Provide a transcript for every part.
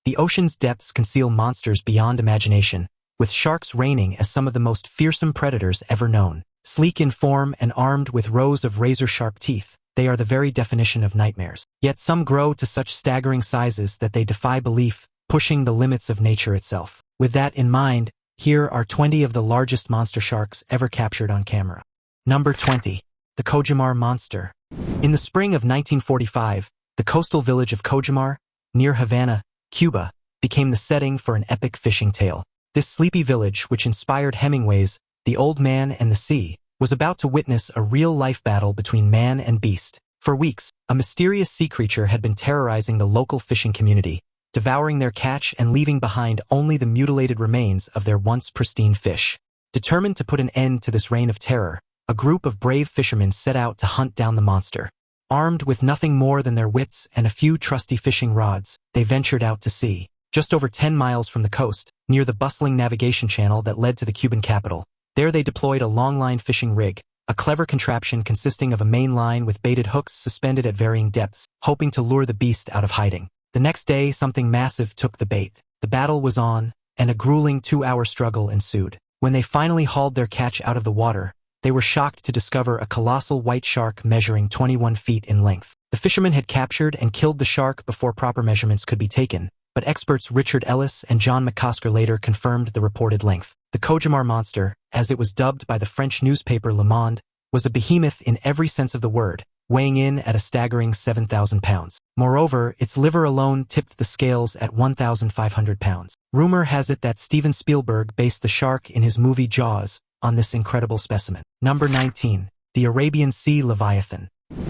The ocean's depths conceal monsters beyond imagination, with sharks reigning as some of the most fearsome predators ever known. Sleek in form and armed with rows of razor-sharp teeth, they are the very definition of nightmares. Yet some grow to such staggering sizes that they defy belief, pushing the limits of nature itself. With that in mind, here are 20 of the largest monster sharks ever captured on camera. Number 20. The Cojimar Monster. In the spring of 1945, the coastal village of Cojimar, near Havana, Cuba, became the setting for an epic fishing tale. This sleepy village, which inspired Hemingway's The Old Man and the Sea, was about to witness a real-life battle between man and beast. For weeks, a mysterious sea creature had been terrorizing the local fishing community, devouring their catch and leaving behind only the mutilated remains of their once pristine fish. Determined to put an end to this reign of terror, a group of brave fishermen set out to hunt down the monster. Armed with nothing more than their wits and a few trusty fishing rods, they ventured out to sea. Just over 10 miles from the coast, near the bustling navigation channel that led to the Cuban capital, there they deployed a long-line fishing rig, a clever contraption consisting of a main line with baited hooks suspended at varying depths, hoping to lure the beast out of hiding. The next day, something massive took the bait. The battle was on, and a grueling 2-hour struggle ensued. When they finally hauled their catch out of the water, they were shocked to discover a colossal white shark measuring 21 feet in length. The fishermen had captured and killed the shark before proper measurements could be taken, but experts Richard Ellis and John McCosker later confirmed the reported length. The Cojimar monster, as it was dubbed by the French newspaper Le Monde, was a behemoth in every sense of the word, weighing in at a staggering 7,000 pounds. Moreover, its liver alone tipped the scales at 1,500 pounds. Rumor has it that Steven Spielberg based the shark in his movie Jaws on this incredible specimen. Number 19. The Arabian Sea leviathan.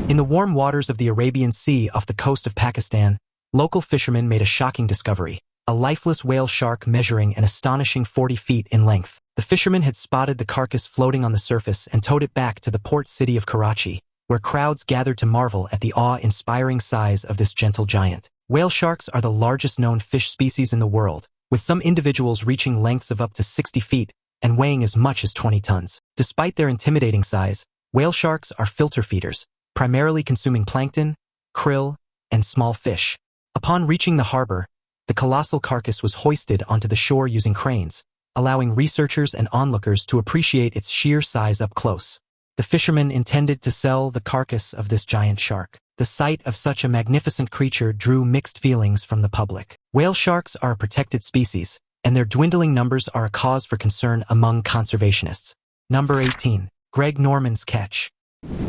In the warm waters of the Arabian Sea off the coast of Pakistan, local fishermen made a shocking discovery, a lifeless whale shark measuring an astonishing 40 feet in length. The fishermen had spotted the carcass floating on the surface and towed it back to the port city of Karachi, where crowds gathered to marvel at the awe-inspiring size of this gentle giant. Whale sharks are the largest known fish species in the world, with some individuals reaching lengths of up to 60 feet and weighing as much as 20 tons. Despite their intimidating size, whale sharks are filter feeders, primarily consuming plankton, krill, and small fish. Upon reaching the harbor, the colossal carcass was hoisted onto the shore using cranes, allowing researchers and onlookers to appreciate its sheer size up close. The fishermen intended to sell the carcass of this giant shark. The sight of such a magnificent creature drew mixed feelings from the public. Whale sharks are a protected species, and their dwindling numbers are a cause for concern among conservationists. Number 18. Greg Norman's catch.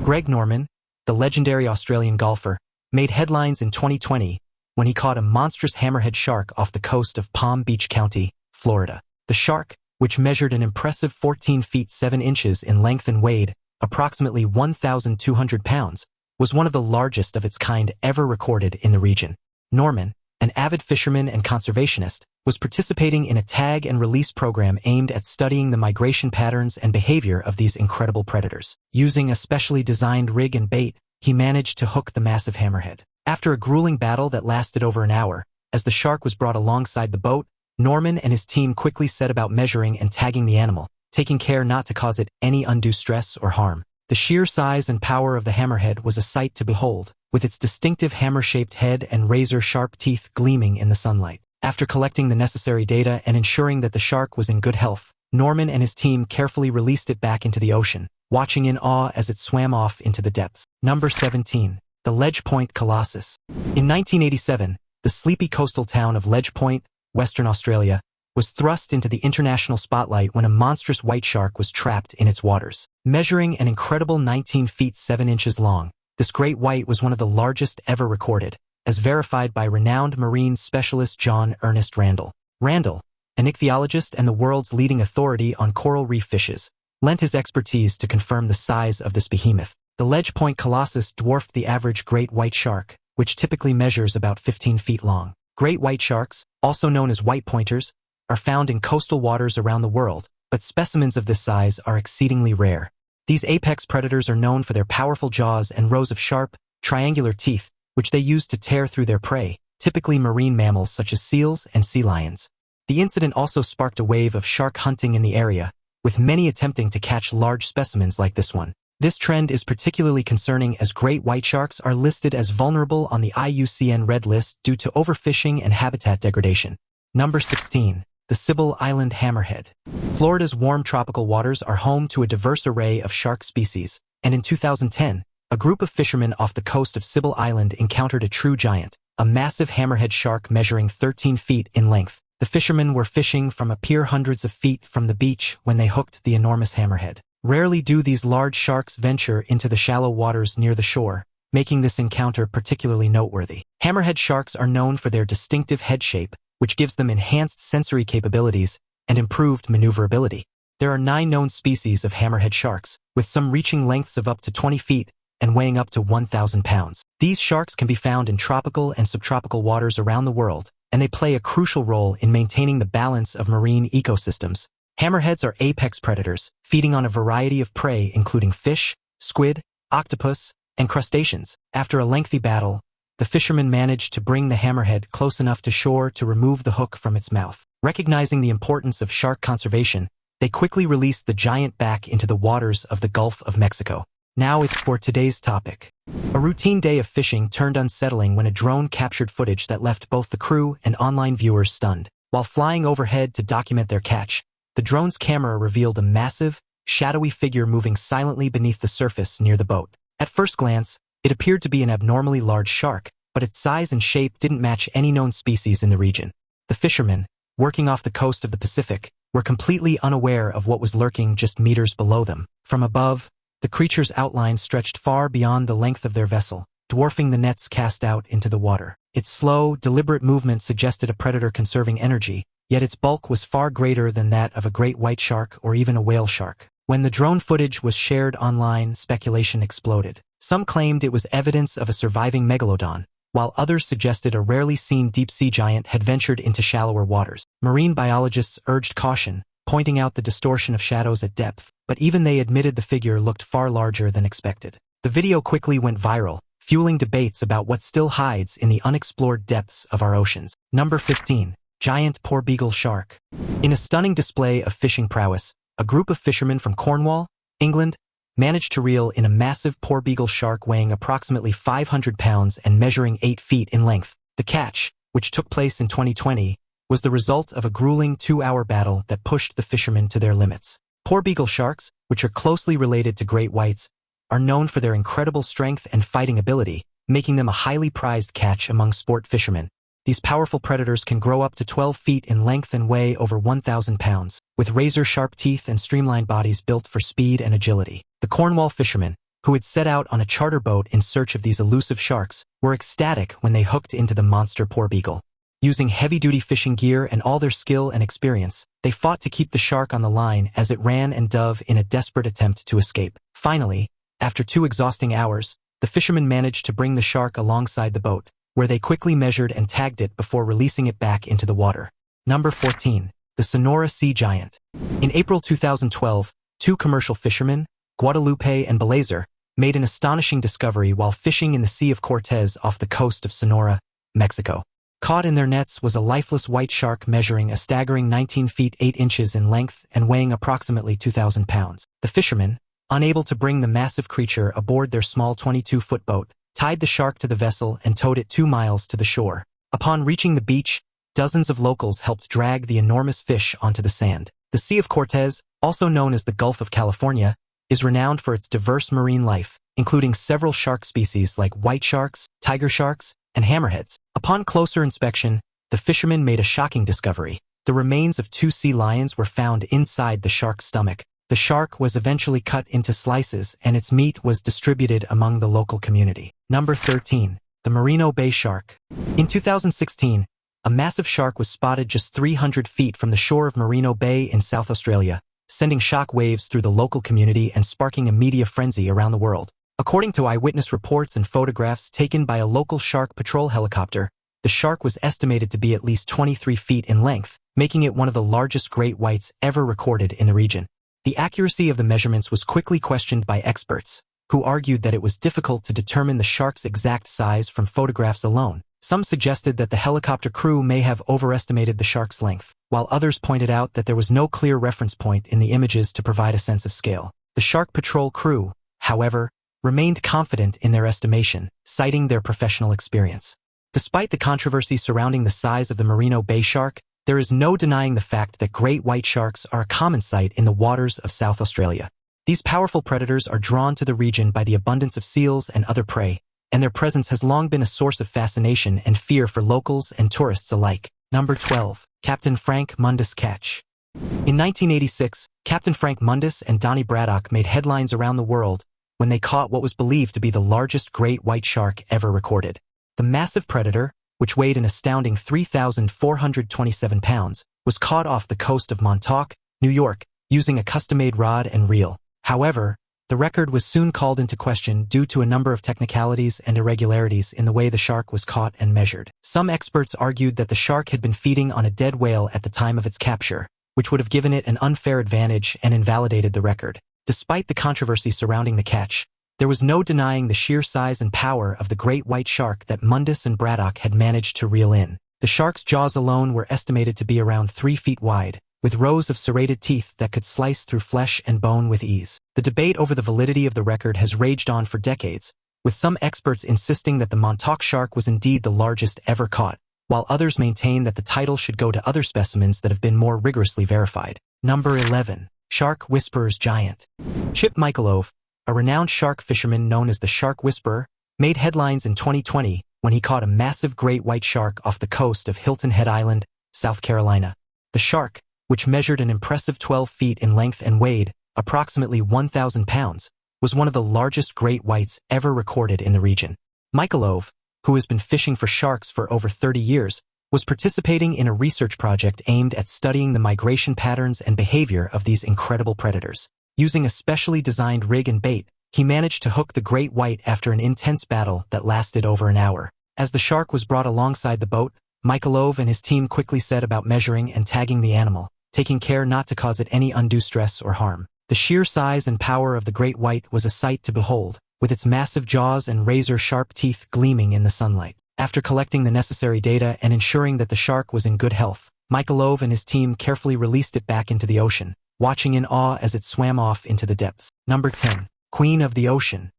Greg Norman, the legendary Australian golfer, made headlines in 2020 when he caught a monstrous hammerhead shark off the coast of Palm Beach County, Florida. The shark, which measured an impressive 14 feet 7 inches in length and weighed approximately 1,200 pounds, was one of the largest of its kind ever recorded in the region. Norman, an avid fisherman and conservationist, was participating in a tag and release program aimed at studying the migration patterns and behavior of these incredible predators. Using a specially designed rig and bait, he managed to hook the massive hammerhead. After a grueling battle that lasted over an hour, as the shark was brought alongside the boat, Norman and his team quickly set about measuring and tagging the animal, taking care not to cause it any undue stress or harm. The sheer size and power of the hammerhead was a sight to behold, with its distinctive hammer-shaped head and razor-sharp teeth gleaming in the sunlight. After collecting the necessary data and ensuring that the shark was in good health, Norman and his team carefully released it back into the ocean, watching in awe as it swam off into the depths. Number 17. The Ledge Point Colossus. In 1987, the sleepy coastal town of Ledge Point, Western Australia, was thrust into the international spotlight when a monstrous white shark was trapped in its waters. Measuring an incredible 19 feet 7 inches long, this great white was one of the largest ever recorded, as verified by renowned marine specialist John Ernest Randall. Randall, an ichthyologist and the world's leading authority on coral reef fishes, lent his expertise to confirm the size of this behemoth. The Ledge Point Colossus dwarfed the average great white shark, which typically measures about 15 feet long. Great white sharks, also known as white pointers, are found in coastal waters around the world, but specimens of this size are exceedingly rare. These apex predators are known for their powerful jaws and rows of sharp, triangular teeth, which they use to tear through their prey, typically marine mammals such as seals and sea lions. The incident also sparked a wave of shark hunting in the area, with many attempting to catch large specimens like this one. This trend is particularly concerning as great white sharks are listed as vulnerable on the IUCN Red List due to overfishing and habitat degradation. Number 16. The Cibil Island hammerhead. Florida's warm tropical waters are home to a diverse array of shark species, and in 2010, a group of fishermen off the coast of Cibil Island encountered a true giant, a massive hammerhead shark measuring 13 feet in length. The fishermen were fishing from a pier hundreds of feet from the beach when they hooked the enormous hammerhead. Rarely do these large sharks venture into the shallow waters near the shore, making this encounter particularly noteworthy. Hammerhead sharks are known for their distinctive head shape, which gives them enhanced sensory capabilities and improved maneuverability. There are 9 known species of hammerhead sharks, with some reaching lengths of up to 20 feet and weighing up to 1,000 pounds. These sharks can be found in tropical and subtropical waters around the world, and they play a crucial role in maintaining the balance of marine ecosystems. Hammerheads are apex predators, feeding on a variety of prey including fish, squid, octopus, and crustaceans. After a lengthy battle, the fishermen managed to bring the hammerhead close enough to shore to remove the hook from its mouth. Recognizing the importance of shark conservation, they quickly released the giant back into the waters of the Gulf of Mexico. Now it's for today's topic. A routine day of fishing turned unsettling when a drone captured footage that left both the crew and online viewers stunned. While flying overhead to document their catch, the drone's camera revealed a massive, shadowy figure moving silently beneath the surface near the boat. At first glance, it appeared to be an abnormally large shark, but its size and shape didn't match any known species in the region. The fishermen, working off the coast of the Pacific, were completely unaware of what was lurking just meters below them. From above, the creature's outline stretched far beyond the length of their vessel, dwarfing the nets cast out into the water. Its slow, deliberate movement suggested a predator conserving energy, yet its bulk was far greater than that of a great white shark or even a whale shark. When the drone footage was shared online, speculation exploded. Some claimed it was evidence of a surviving megalodon, while others suggested a rarely seen deep-sea giant had ventured into shallower waters. Marine biologists urged caution, pointing out the distortion of shadows at depth, but even they admitted the figure looked far larger than expected. The video quickly went viral, fueling debates about what still hides in the unexplored depths of our oceans. Number 15. Giant porbeagle shark. In a stunning display of fishing prowess, a group of fishermen from Cornwall, England, managed to reel in a massive porbeagle shark weighing approximately 500 pounds and measuring 8 feet in length. The catch, which took place in 2020, was the result of a grueling 2-hour battle that pushed the fishermen to their limits. Porbeagle sharks, which are closely related to great whites, are known for their incredible strength and fighting ability, making them a highly prized catch among sport fishermen. These powerful predators can grow up to 12 feet in length and weigh over 1,000 pounds, with razor-sharp teeth and streamlined bodies built for speed and agility. The Cornwall fishermen, who had set out on a charter boat in search of these elusive sharks, were ecstatic when they hooked into the monster porbeagle. Using heavy-duty fishing gear and all their skill and experience, they fought to keep the shark on the line as it ran and dove in a desperate attempt to escape. Finally, after 2 exhausting hours, the fishermen managed to bring the shark alongside the boat, where they quickly measured and tagged it before releasing it back into the water. Number 14. The Sonora Sea giant. In April 2012, 2 commercial fishermen, Guadalupe and Belazer, made an astonishing discovery while fishing in the Sea of Cortez off the coast of Sonora, Mexico. Caught in their nets was a lifeless white shark measuring a staggering 19 feet 8 inches in length and weighing approximately 2,000 pounds. The fishermen, unable to bring the massive creature aboard their small 22-foot boat, tied the shark to the vessel and towed it 2 miles to the shore. Upon reaching the beach, dozens of locals helped drag the enormous fish onto the sand. The Sea of Cortez, also known as the Gulf of California, is renowned for its diverse marine life, including several shark species like white sharks, tiger sharks, and hammerheads. Upon closer inspection, the fishermen made a shocking discovery. The remains of 2 sea lions were found inside the shark's stomach. The shark was eventually cut into slices and its meat was distributed among the local community. Number 13. The Marino Bay shark. In 2016, a massive shark was spotted just 300 feet from the shore of Marino Bay in South Australia, sending shock waves through the local community and sparking a media frenzy around the world. According to eyewitness reports and photographs taken by a local shark patrol helicopter, the shark was estimated to be at least 23 feet in length, making it one of the largest great whites ever recorded in the region. The accuracy of the measurements was quickly questioned by experts, who argued that it was difficult to determine the shark's exact size from photographs alone. Some suggested that the helicopter crew may have overestimated the shark's length, while others pointed out that there was no clear reference point in the images to provide a sense of scale. The shark patrol crew, however, remained confident in their estimation, citing their professional experience. Despite the controversy surrounding the size of the Marino Bay shark, there is no denying the fact that great white sharks are a common sight in the waters of South Australia. These powerful predators are drawn to the region by the abundance of seals and other prey, and their presence has long been a source of fascination and fear for locals and tourists alike. Number 12. Captain Frank Mundus catch. In 1986, Captain Frank Mundus and Donnie Braddock made headlines around the world when they caught what was believed to be the largest great white shark ever recorded. The massive predator, which weighed an astounding 3,427 pounds, was caught off the coast of Montauk, New York, using a custom-made rod and reel. However, the record was soon called into question due to a number of technicalities and irregularities in the way the shark was caught and measured. Some experts argued that the shark had been feeding on a dead whale at the time of its capture, which would have given it an unfair advantage and invalidated the record. Despite the controversy surrounding the catch, there was no denying the sheer size and power of the great white shark that Mundus and Braddock had managed to reel in. The shark's jaws alone were estimated to be around 3 feet wide, with rows of serrated teeth that could slice through flesh and bone with ease. The debate over the validity of the record has raged on for decades, with some experts insisting that the Montauk shark was indeed the largest ever caught, while others maintain that the title should go to other specimens that have been more rigorously verified. Number 11. Shark Whisperer's Giant. Chip Michelove, a renowned shark fisherman known as the Shark Whisperer, made headlines in 2020 when he caught a massive great white shark off the coast of Hilton Head Island, South Carolina. The shark, which measured an impressive 12 feet in length and weighed approximately 1,000 pounds, was one of the largest great whites ever recorded in the region. Michelove, who has been fishing for sharks for over 30 years, was participating in a research project aimed at studying the migration patterns and behavior of these incredible predators. Using a specially designed rig and bait, he managed to hook the great white after an intense battle that lasted over an hour. As the shark was brought alongside the boat, Michelove and his team quickly set about measuring and tagging the animal, taking care not to cause it any undue stress or harm. The sheer size and power of the great white was a sight to behold, with its massive jaws and razor-sharp teeth gleaming in the sunlight. After collecting the necessary data and ensuring that the shark was in good health, Michelove and his team carefully released it back into the ocean, watching in awe as it swam off into the depths. Number 10. Queen of the Ocean.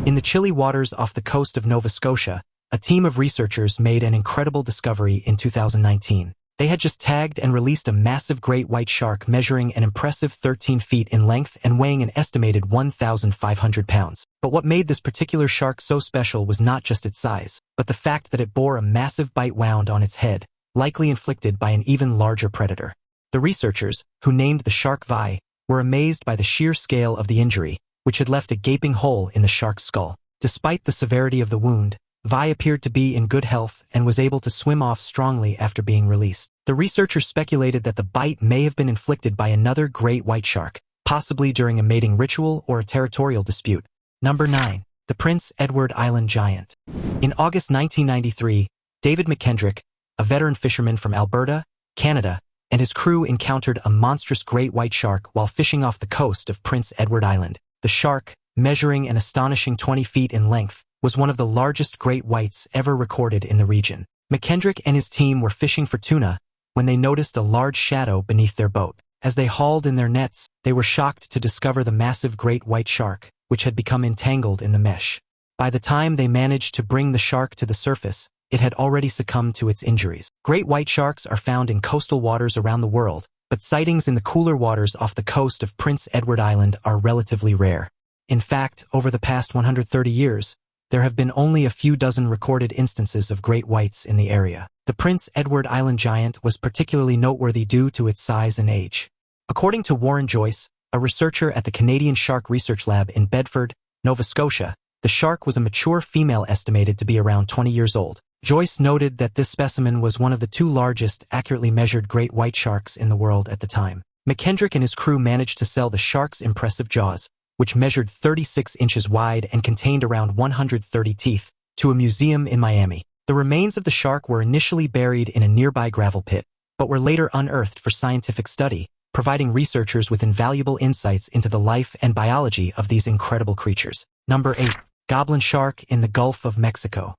In the chilly waters off the coast of Nova Scotia, a team of researchers made an incredible discovery in 2019. They had just tagged and released a massive great white shark measuring an impressive 13 feet in length and weighing an estimated 1,500 pounds. But what made this particular shark so special was not just its size, but the fact that it bore a massive bite wound on its head, likely inflicted by an even larger predator. The researchers, who named the shark Vi, were amazed by the sheer scale of the injury, which had left a gaping hole in the shark's skull. Despite the severity of the wound, Vi appeared to be in good health and was able to swim off strongly after being released. The researchers speculated that the bite may have been inflicted by another great white shark, possibly during a mating ritual or a territorial dispute. Number 9. The Prince Edward Island Giant. In August 1993, David McKendrick, a veteran fisherman from Alberta, Canada, and his crew encountered a monstrous great white shark while fishing off the coast of Prince Edward Island. The shark, measuring an astonishing 20 feet in length, was one of the largest great whites ever recorded in the region. McKendrick and his team were fishing for tuna when they noticed a large shadow beneath their boat. As they hauled in their nets, they were shocked to discover the massive great white shark, which had become entangled in the mesh. By the time they managed to bring the shark to the surface, it had already succumbed to its injuries. Great white sharks are found in coastal waters around the world, but sightings in the cooler waters off the coast of Prince Edward Island are relatively rare. In fact, over the past 130 years, there have been only a few dozen recorded instances of great whites in the area. The Prince Edward Island giant was particularly noteworthy due to its size and age. According to Warren Joyce, a researcher at the Canadian Shark Research Lab in Bedford, Nova Scotia, the shark was a mature female estimated to be around 20 years old. Joyce noted that this specimen was one of the 2 largest accurately measured great white sharks in the world at the time. McKendrick and his crew managed to sell the shark's impressive jaws, which measured 36 inches wide and contained around 130 teeth, to a museum in Miami. The remains of the shark were initially buried in a nearby gravel pit, but were later unearthed for scientific study, providing researchers with invaluable insights into the life and biology of these incredible creatures. Number 8. Goblin shark in the Gulf of Mexico.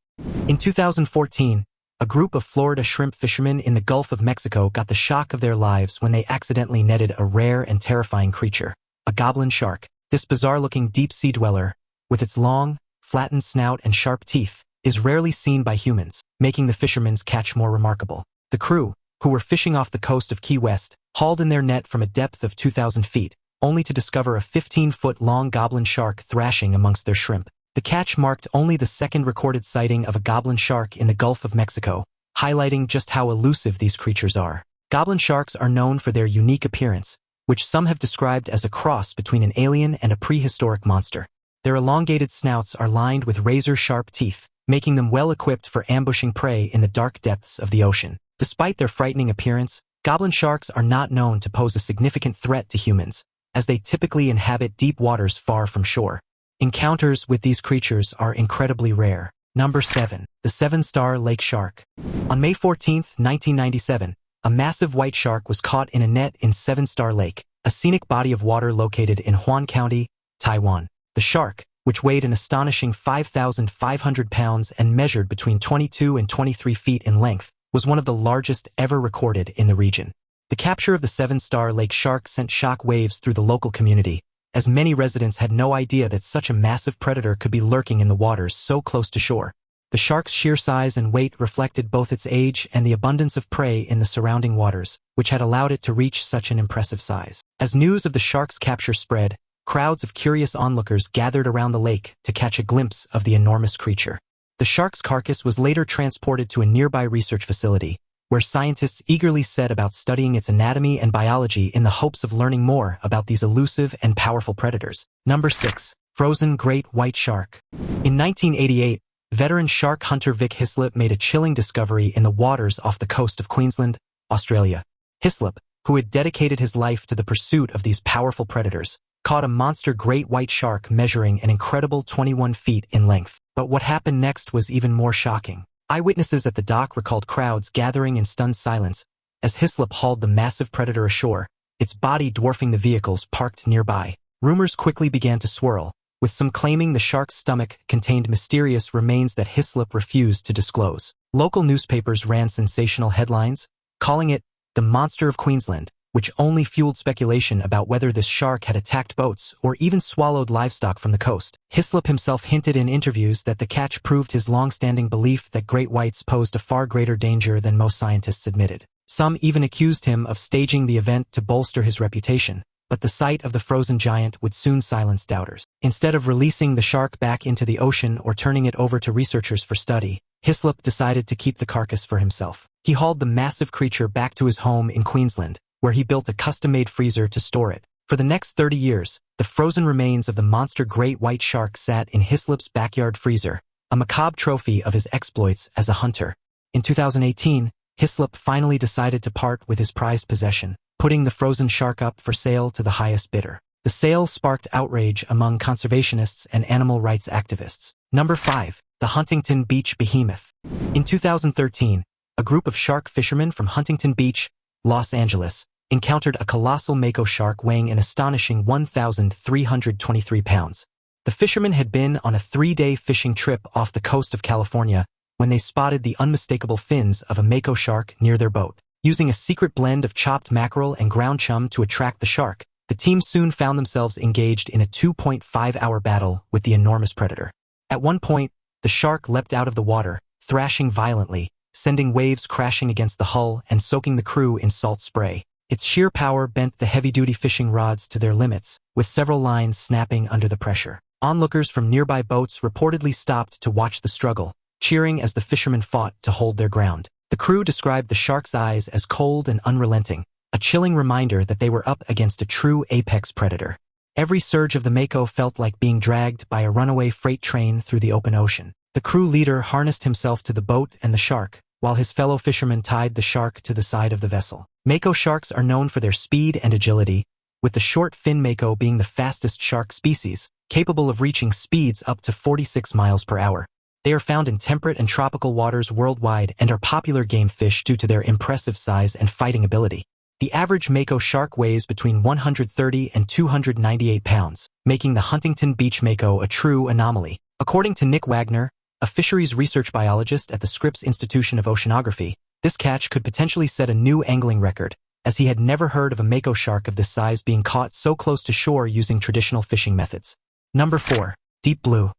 In 2014, a group of Florida shrimp fishermen in the Gulf of Mexico got the shock of their lives when they accidentally netted a rare and terrifying creature, a goblin shark. This bizarre-looking deep-sea dweller, with its long, flattened snout and sharp teeth, is rarely seen by humans, making the fishermen's catch more remarkable. The crew, who were fishing off the coast of Key West, hauled in their net from a depth of 2,000 feet, only to discover a 15-foot-long goblin shark thrashing amongst their shrimp. The catch marked only the second recorded sighting of a goblin shark in the Gulf of Mexico, highlighting just how elusive these creatures are. Goblin sharks are known for their unique appearance, which some have described as a cross between an alien and a prehistoric monster. Their elongated snouts are lined with razor-sharp teeth, making them well-equipped for ambushing prey in the dark depths of the ocean. Despite their frightening appearance, goblin sharks are not known to pose a significant threat to humans, as they typically inhabit deep waters far from shore. Encounters with these creatures are incredibly rare. Number 7. The Sevenstar Lake Shark. On May 14, 1997, a massive white shark was caught in a net in Sevenstar Lake, a scenic body of water located in Huan County, Taiwan. The shark, which weighed an astonishing 5,500 pounds and measured between 22 and 23 feet in length, was one of the largest ever recorded in the region. The capture of the Sevenstar Lake shark sent shock waves through the local community, as many residents had no idea that such a massive predator could be lurking in the waters so close to shore. The shark's sheer size and weight reflected both its age and the abundance of prey in the surrounding waters, which had allowed it to reach such an impressive size. As news of the shark's capture spread, crowds of curious onlookers gathered around the lake to catch a glimpse of the enormous creature. The shark's carcass was later transported to a nearby research facility, where scientists eagerly set about studying its anatomy and biology in the hopes of learning more about these elusive and powerful predators. Number 6. Frozen Great White Shark. In 1988, veteran shark hunter Vic Hislop made a chilling discovery in the waters off the coast of Queensland, Australia. Hislop, who had dedicated his life to the pursuit of these powerful predators, caught a monster great white shark measuring an incredible 21 feet in length. But what happened next was even more shocking. Eyewitnesses at the dock recalled crowds gathering in stunned silence as Hislop hauled the massive predator ashore, its body dwarfing the vehicles parked nearby. Rumors quickly began to swirl, with some claiming the shark's stomach contained mysterious remains that Hislop refused to disclose. Local newspapers ran sensational headlines, calling it the Monster of Queensland, which only fueled speculation about whether this shark had attacked boats or even swallowed livestock from the coast. Hislop himself hinted in interviews that the catch proved his long-standing belief that great whites posed a far greater danger than most scientists admitted. Some even accused him of staging the event to bolster his reputation, but the sight of the frozen giant would soon silence doubters. Instead of releasing the shark back into the ocean or turning it over to researchers for study, Hislop decided to keep the carcass for himself. He hauled the massive creature back to his home in Queensland, where he built a custom-made freezer to store it. For the next 30 years, the frozen remains of the monster great white shark sat in Hislop's backyard freezer, a macabre trophy of his exploits as a hunter. In 2018, Hislop finally decided to part with his prized possession, putting the frozen shark up for sale to the highest bidder. The sale sparked outrage among conservationists and animal rights activists. Number 5. The Huntington Beach Behemoth. In 2013, a group of shark fishermen from Huntington Beach, Los Angeles, encountered a colossal mako shark weighing an astonishing 1,323 pounds. The fishermen had been on a 3-day fishing trip off the coast of California when they spotted the unmistakable fins of a mako shark near their boat. Using a secret blend of chopped mackerel and ground chum to attract the shark, the team soon found themselves engaged in a 2.5-hour battle with the enormous predator. At one point, the shark leapt out of the water, thrashing violently, sending waves crashing against the hull and soaking the crew in salt spray. Its sheer power bent the heavy-duty fishing rods to their limits, with several lines snapping under the pressure. Onlookers from nearby boats reportedly stopped to watch the struggle, cheering as the fishermen fought to hold their ground. The crew described the shark's eyes as cold and unrelenting, a chilling reminder that they were up against a true apex predator. Every surge of the mako felt like being dragged by a runaway freight train through the open ocean. The crew leader harnessed himself to the boat and the shark, while his fellow fishermen tied the shark to the side of the vessel. Mako sharks are known for their speed and agility, with the short fin mako being the fastest shark species, capable of reaching speeds up to 46 miles per hour. They are found in temperate and tropical waters worldwide and are popular game fish due to their impressive size and fighting ability. The average mako shark weighs between 130 and 298 pounds, making the Huntington Beach mako a true anomaly. According to Nick Wagner, a fisheries research biologist at the Scripps Institution of Oceanography, this catch could potentially set a new angling record, as he had never heard of a mako shark of this size being caught so close to shore using traditional fishing methods. Number 4. Deep Blue.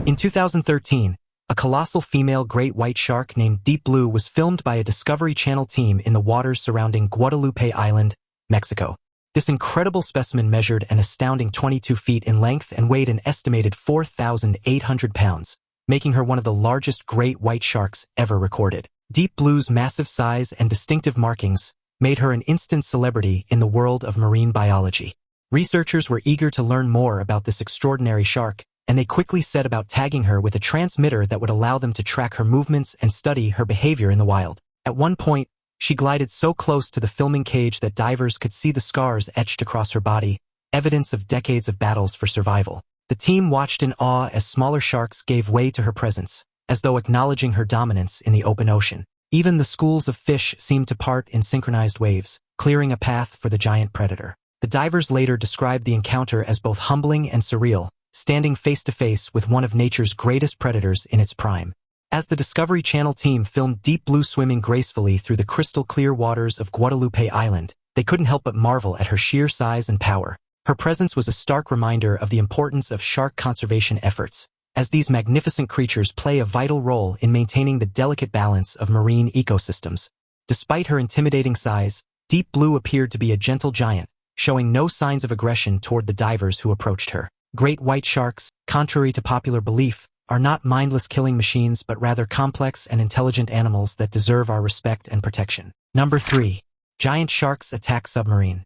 In 2013, a colossal female great white shark named Deep Blue was filmed by a Discovery Channel team in the waters surrounding Guadalupe Island, Mexico. This incredible specimen measured an astounding 22 feet in length and weighed an estimated 4,800 pounds, making her one of the largest great white sharks ever recorded. Deep Blue's massive size and distinctive markings made her an instant celebrity in the world of marine biology. Researchers were eager to learn more about this extraordinary shark, and they quickly set about tagging her with a transmitter that would allow them to track her movements and study her behavior in the wild. At one point, she glided so close to the filming cage that divers could see the scars etched across her body, evidence of decades of battles for survival. The team watched in awe as smaller sharks gave way to her presence, as though acknowledging her dominance in the open ocean. Even the schools of fish seemed to part in synchronized waves, clearing a path for the giant predator. The divers later described the encounter as both humbling and surreal, standing face to face with one of nature's greatest predators in its prime. As the Discovery Channel team filmed Deep Blue swimming gracefully through the crystal-clear waters of Guadalupe Island, they couldn't help but marvel at her sheer size and power. Her presence was a stark reminder of the importance of shark conservation efforts, as these magnificent creatures play a vital role in maintaining the delicate balance of marine ecosystems. Despite her intimidating size, Deep Blue appeared to be a gentle giant, showing no signs of aggression toward the divers who approached her. Great white sharks, contrary to popular belief, are not mindless killing machines but rather complex and intelligent animals that deserve our respect and protection. Number 3. Giant sharks attack submarine.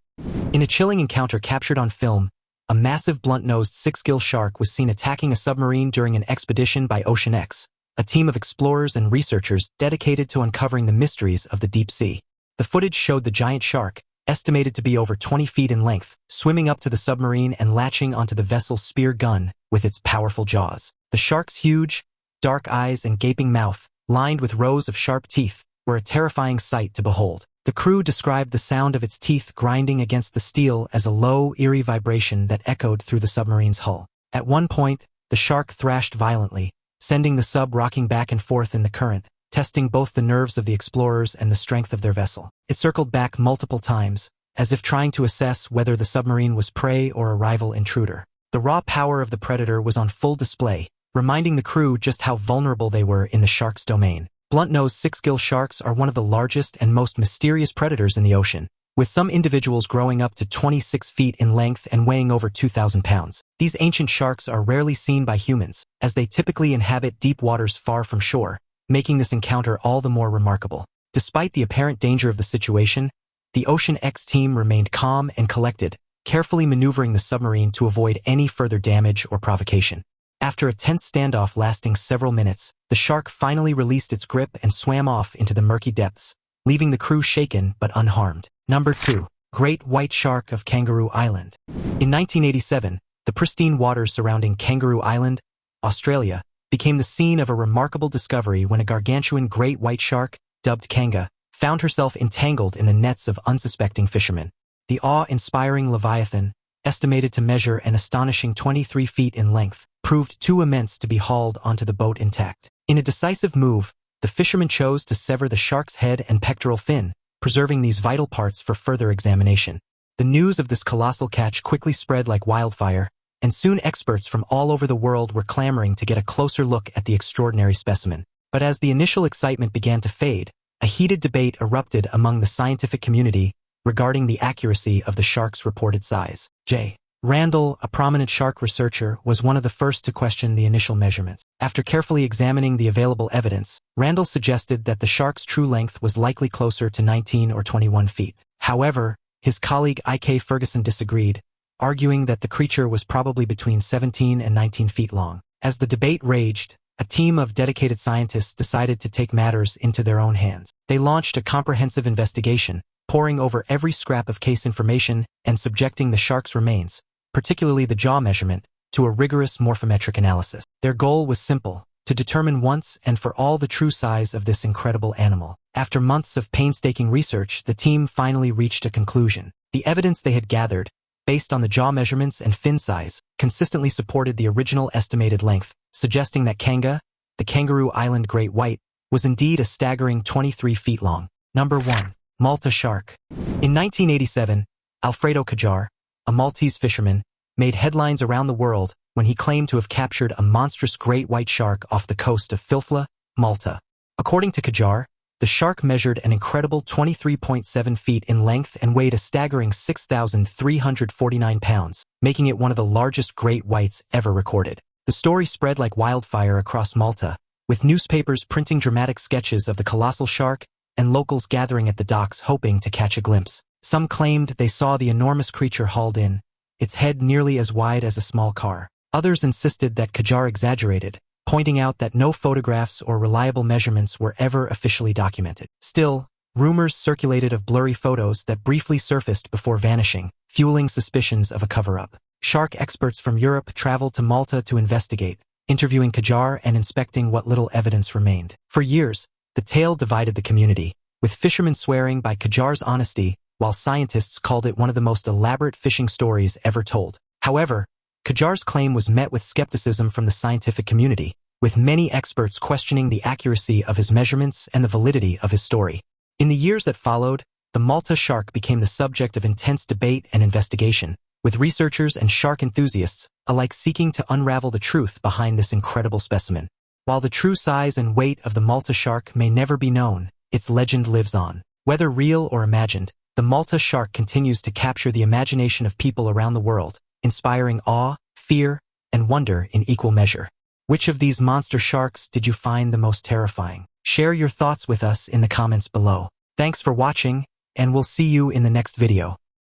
In a chilling encounter captured on film, a massive blunt-nosed six-gill shark was seen attacking a submarine during an expedition by Ocean X, a team of explorers and researchers dedicated to uncovering the mysteries of the deep sea. The footage showed the giant shark, estimated to be over 20 feet in length, swimming up to the submarine and latching onto the vessel's spear gun with its powerful jaws. The shark's huge, dark eyes and gaping mouth, lined with rows of sharp teeth, were a terrifying sight to behold. The crew described the sound of its teeth grinding against the steel as a low, eerie vibration that echoed through the submarine's hull. At one point, the shark thrashed violently, sending the sub rocking back and forth in the current, testing both the nerves of the explorers and the strength of their vessel. It circled back multiple times, as if trying to assess whether the submarine was prey or a rival intruder. The raw power of the predator was on full display, reminding the crew just how vulnerable they were in the shark's domain. Blunt-nosed six-gill sharks are one of the largest and most mysterious predators in the ocean, with some individuals growing up to 26 feet in length and weighing over 2,000 pounds. These ancient sharks are rarely seen by humans, as they typically inhabit deep waters far from shore, making this encounter all the more remarkable. Despite the apparent danger of the situation, the Ocean X team remained calm and collected, carefully maneuvering the submarine to avoid any further damage or provocation. After a tense standoff lasting several minutes, the shark finally released its grip and swam off into the murky depths, leaving the crew shaken but unharmed. Number 2. Great White Shark of Kangaroo Island. In 1987, the pristine waters surrounding Kangaroo Island, Australia, became the scene of a remarkable discovery when a gargantuan great white shark, dubbed Kanga, found herself entangled in the nets of unsuspecting fishermen. The awe-inspiring leviathan, estimated to measure an astonishing 23 feet in length, proved too immense to be hauled onto the boat intact. In a decisive move, the fishermen chose to sever the shark's head and pectoral fin, preserving these vital parts for further examination. The news of this colossal catch quickly spread like wildfire, and soon experts from all over the world were clamoring to get a closer look at the extraordinary specimen. But as the initial excitement began to fade, a heated debate erupted among the scientific community regarding the accuracy of the shark's reported size. J. Randall, a prominent shark researcher, was one of the first to question the initial measurements. After carefully examining the available evidence, Randall suggested that the shark's true length was likely closer to 19 or 21 feet. However, his colleague I.K. Ferguson disagreed, arguing that the creature was probably between 17 and 19 feet long. As the debate raged, a team of dedicated scientists decided to take matters into their own hands. They launched a comprehensive investigation, poring over every scrap of case information and subjecting the shark's remains, particularly the jaw measurement, to a rigorous morphometric analysis. Their goal was simple: to determine once and for all the true size of this incredible animal. After months of painstaking research, the team finally reached a conclusion. The evidence they had gathered, based on the jaw measurements and fin size, consistently supported the original estimated length, suggesting that Kanga, the Kangaroo Island great white, was indeed a staggering 23 feet long. Number 1. Malta shark. In 1987, Alfredo Cojimar, a Maltese fisherman, made headlines around the world when he claimed to have captured a monstrous great white shark off the coast of Filfla, Malta. According to Cojimar, the shark measured an incredible 23.7 feet in length and weighed a staggering 6,349 pounds, making it one of the largest great whites ever recorded. The story spread like wildfire across Malta, with newspapers printing dramatic sketches of the colossal shark and locals gathering at the docks hoping to catch a glimpse. Some claimed they saw the enormous creature hauled in, its head nearly as wide as a small car. Others insisted that Cojimar exaggerated, pointing out that no photographs or reliable measurements were ever officially documented. Still, rumors circulated of blurry photos that briefly surfaced before vanishing, fueling suspicions of a cover-up. Shark experts from Europe traveled to Malta to investigate, interviewing Cojimar and inspecting what little evidence remained. For years, the tale divided the community, with fishermen swearing by Cojimar's honesty, while scientists called it one of the most elaborate fishing stories ever told. However, Cojimar's claim was met with skepticism from the scientific community, with many experts questioning the accuracy of his measurements and the validity of his story. In the years that followed, the Malta shark became the subject of intense debate and investigation, with researchers and shark enthusiasts alike seeking to unravel the truth behind this incredible specimen. While the true size and weight of the Malta shark may never be known, its legend lives on. Whether real or imagined, the Malta shark continues to capture the imagination of people around the world, inspiring awe, fear, and wonder in equal measure. Which of these monster sharks did you find the most terrifying? Share your thoughts with us in the comments below. Thanks for watching, and we'll see you in the next video.